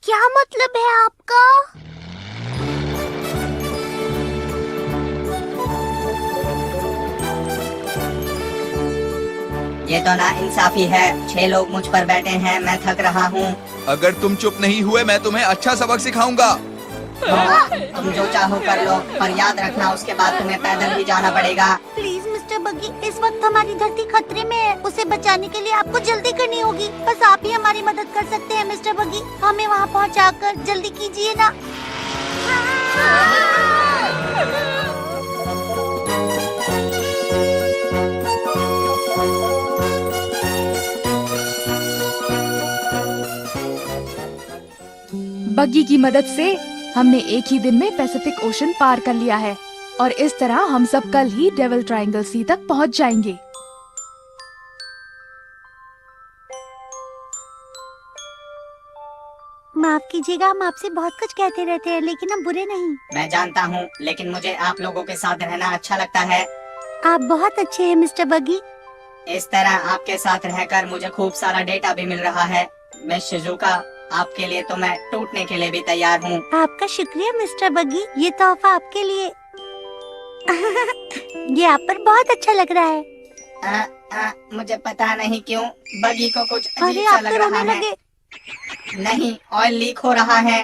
क्या मतलब है आपका? ये तो नाइंसाफी है। 6 लोग मुझ पर बैठे हैं, मैं थक रहा हूँ। अगर तुम चुप नहीं हुए मैं तुम्हें अच्छा सबक सिखाऊंगा। तुम जो चाहो कर लो, पर याद रखना उसके बाद तुम्हें पैदल भी जाना पड़ेगा। प्लीज मिस्टर बग्गी, इस वक्त हमारी धरती खतरे में है। उसे बचाने के लिए आपको जल्दी करनी होगी। बस आप ही हमारी मदद कर सकते हैं मिस्टर बग्गी। हमें वहाँ पहुँचाकर जल्दी कीजिए ना। बग्गी की मदद से हमने एक ही दिन में पैसिफिक ओशन पार कर लिया है और इस तरह हम सब कल ही डेविल ट्रायंगल सी तक पहुंच जाएंगे। माफ कीजिएगा, हम आपसे बहुत कुछ कहते रहते हैं, लेकिन हम बुरे नहीं। मैं जानता हूँ, लेकिन मुझे आप लोगों के साथ रहना अच्छा लगता है। आप बहुत अच्छे हैं मिस्टर बग्गी। इस तरह आपके साथ रहकर मुझे खूब सारा डेटा भी मिल रहा है। मिस शिजुका, आपके लिए तो मैं टूटने के लिए भी तैयार हूँ। आपका शुक्रिया मिस्टर बग्गी, ये तोहफा आपके लिए। ये आप पर बहुत अच्छा लग रहा है। मुझे पता नहीं क्यों बगी को कुछ अरे अजीब सा आप लग तो रहा रोने है। लगे। नहीं, ऑयल लीक हो रहा है।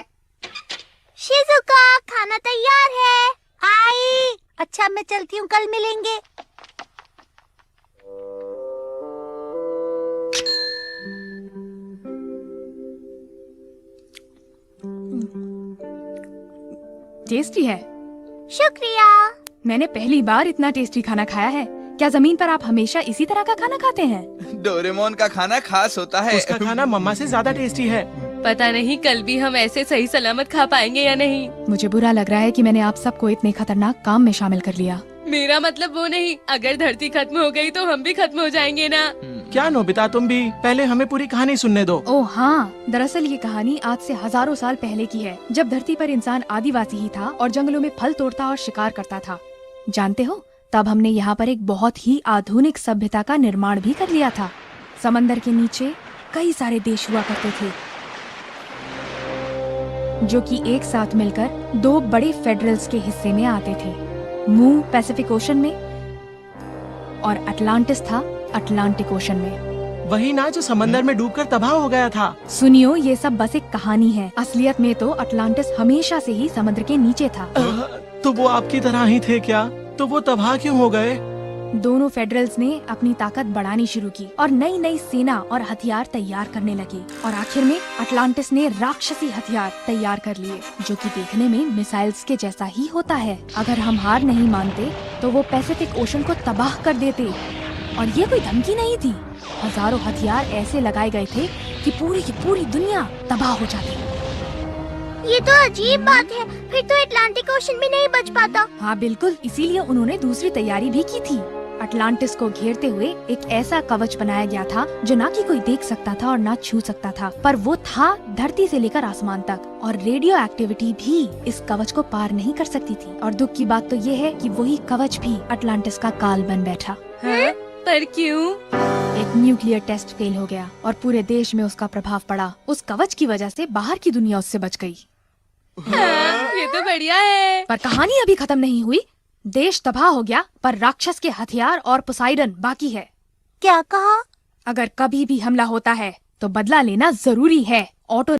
शिजुका, खाना तैयार है। आई। अच्छा, मैं चलती हूँ, कल मिलेंगे। टेस्टी है। शुक्रिया। मैंने पहली बार इतना टेस्टी खाना खाया है। क्या जमीन पर आप हमेशा इसी तरह का खाना खाते हैं? डोरेमोन का खाना खास होता है। उसका खाना मम्मा से ज्यादा टेस्टी है। पता नहीं कल भी हम ऐसे सही सलामत खा पाएंगे या नहीं। मुझे बुरा लग रहा है कि मैंने आप सबको इतने खतरनाक काम में शामिल कर लिया। मेरा मतलब वो नहीं, अगर धरती खत्म हो गई तो हम भी खत्म हो जाएंगे ना। क्या नोबिता, तुम भी पहले हमें पूरी कहानी सुनने दो। ओह हाँ, दरअसल ये कहानी आज से हजारों साल पहले की है, जब धरती पर इंसान आदिवासी ही था और जंगलों में फल तोड़ता और शिकार करता था। जानते हो, तब हमने यहाँ पर एक बहुत ही आधुनिक सभ्यता का निर्माण भी कर लिया था। समंदर के नीचे कई सारे देश हुआ करते थे, जो कि एक साथ मिलकर 2 बड़े फेडरल्स के हिस्से में आते थे। मू पैसिफिक ओशन में और अटलांटिस था अटलांटिक ओशन में। वही ना जो समंदर में डूबकर तबाह हो गया था। सुनियो, ये सब बस एक कहानी है। असलियत में तो अटलांटिस हमेशा से ही समुद्र के नीचे था। तो वो आपकी तरह ही थे क्या? तो वो तबाह क्यों हो गए? दोनों फेडरल्स ने अपनी ताकत बढ़ानी शुरू की और नई नई सेना और हथियार तैयार करने लगे और आखिर में अटलांटिस ने राक्षसी हथियार तैयार कर लिए, जो कि देखने में मिसाइल्स के जैसा ही होता है। अगर हम हार नहीं मानते तो वो पैसिफिक ओशन को तबाह कर देते। और ये कोई धमकी नहीं थी, हजारों हथियार ऐसे लगाए गए थे कि पूरी की पूरी दुनिया तबाह हो जाती। ये तो अजीब बात है, फिर तो अटलांटिक ओशन भी नहीं बच पाता। हाँ बिल्कुल, इसीलिए उन्होंने दूसरी तैयारी भी की थी। अटलांटिस को घेरते हुए एक ऐसा कवच बनाया गया था जो ना कि कोई देख सकता था और ना छू सकता था, पर वो था धरती से लेकर आसमान तक, और रेडियो एक्टिविटी भी इस कवच को पार नहीं कर सकती थी। और दुख की बात तो ये है कि वही कवच भी अटलांटिस का काल बन बैठा। हाँ? पर क्यों? एक न्यूक्लियर टेस्ट फेल हो गया और पूरे देश में उसका प्रभाव पड़ा। उस कवच की वजह से बाहर की दुनिया उससे बच गई। हाँ, ये तो बढ़िया है। पर कहानी अभी खत्म नहीं हुई। देश तबाह हो गया, पर राक्षस के हथियार और पोसाइडन बाकी है। क्या कहा? अगर कभी भी हमला होता है तो बदला लेना जरूरी है। ऑटो